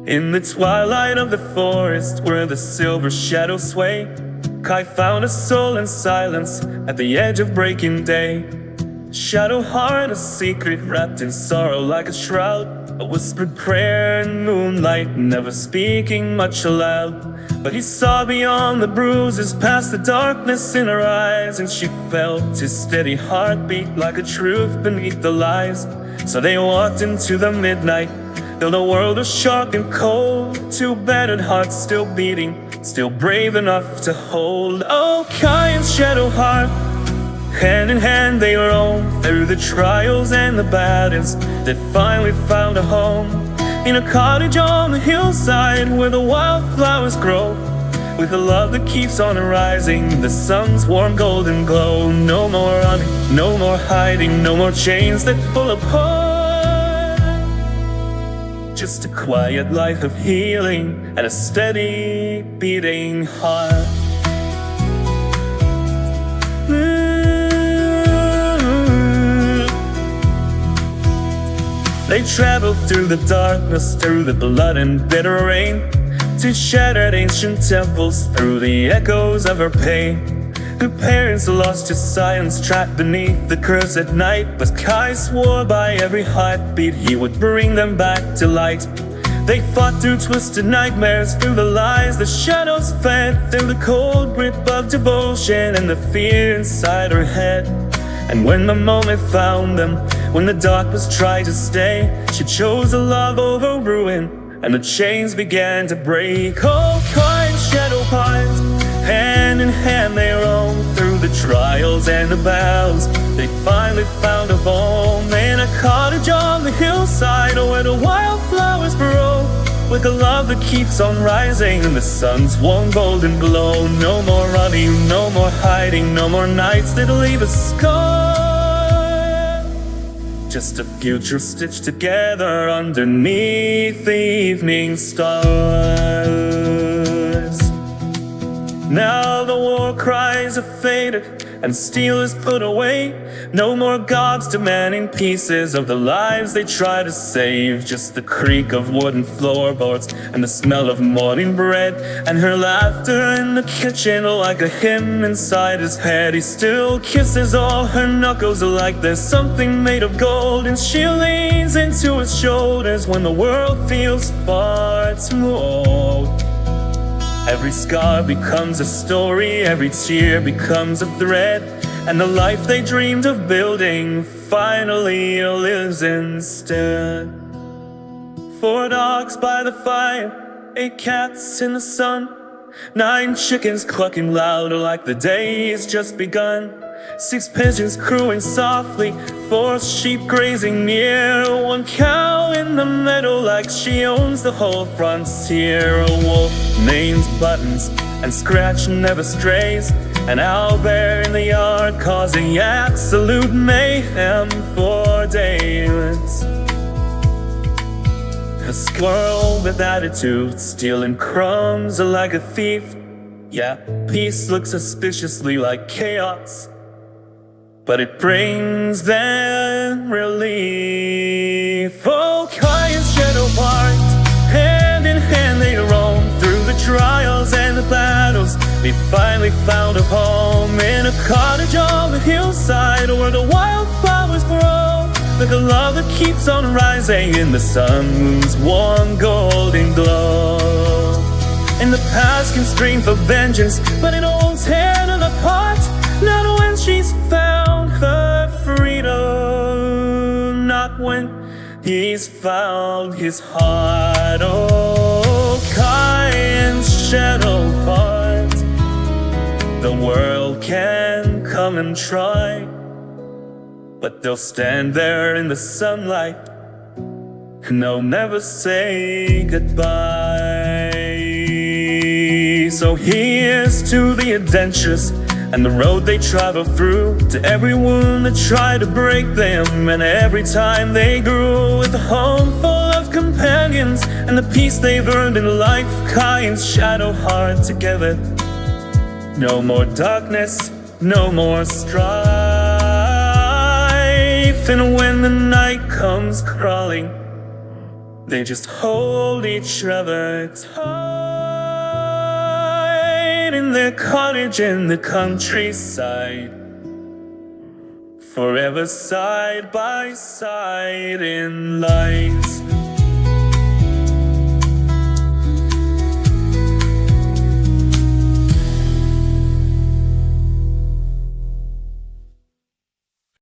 In the twilight of the forest, where the silver shadows sway, Kai found a soul in silence at the edge of breaking day. Shadow heart, a secret wrapped in sorrow like a shroud, a whispered prayer in moonlight, never speaking much aloud. But he saw beyond the bruises, past the darkness in her eyes, and she felt his steady heartbeat like a truth beneath the lies. So they walked into the midnight, though the world was sharp and cold. Two battered hearts still beating, still brave enough to hold. Oh, Kai and Shadow Heart, hand in hand they roam through the trials and the battles. They finally found a home in a cottage on the hillside where the wildflowers grow, with a love that keeps on rising, the sun's warm golden glow. No more running, no more hiding, no more chains that pull apart. Just a quiet life of healing and a steady beating heart. They traveled through the darkness, through the blood and bitter rain, to shattered ancient temples, through the echoes of her pain. Her parents lost to silence, trapped beneath the curse at night, but Kai swore by every heartbeat he would bring them back to light. They fought through twisted nightmares, through the lies the shadows fed, through the cold grip of devotion and the fear inside her head. And when the moment found them, when the darkness tried to stay, she chose a love over ruin, and the chains began to break. Oh, Kai and Shadow Heart, hand in hand they roam through the trials and the battles. They finally found a home in a cottage on the hillside where the wildflowers grow, with a love that keeps on rising and the sun's warm golden glow. No more running, no more hiding, no more nights that leave a scar. Just a future stitched together underneath the evening stars. Now the war cries have faded and steel is put away. No more gods demanding pieces of the lives they try to save. Just the creak of wooden floorboards and the smell of morning bread, and her laughter in the kitchen like a hymn inside his head. He still kisses all her knuckles like there's something made of gold, and she leans into his shoulders when the world feels far too old. Every scar becomes a story, every tear becomes a thread, and the life they dreamed of building finally lives instead. 4 dogs by the fire, 8 cats in the sun, 9 chickens clucking louder like the day's just begun, 6 pigeons crowing softly, 4 sheep grazing near, 1 cow in the meadow like she owns the whole frontier. A wolf named Buttons and Scratch never strays, an owlbear in the yard causing absolute mayhem for days. A squirrel with attitude, stealing crumbs like a thief. Yeah, peace looks suspiciously like chaos, but it brings them relief. Oh, Kai and Shadow Heart, hand in hand they roam through the trials and the battles. They finally found a home in a cottage on the hillside where the wildflowers grow, with a love that keeps on rising in the sun's warm golden glow. And the past can scream for vengeance, but it holds hand on the heart, not when she's found her freedom, not when he's found his heart. Oh, Kai and Shadow Heart, the world can come and try, but they'll stand there in the sunlight and they'll never say goodbye. So here's to the adventures and the road they travel through, to every wound that tried to break them, and every time they grew, with a home full of companions and the peace they've earned in life. Kai and Shadow Heart together, no more darkness, no more strife. And when the night comes crawling, They just hold each other tight in their cottage in the countryside, forever side by side in life.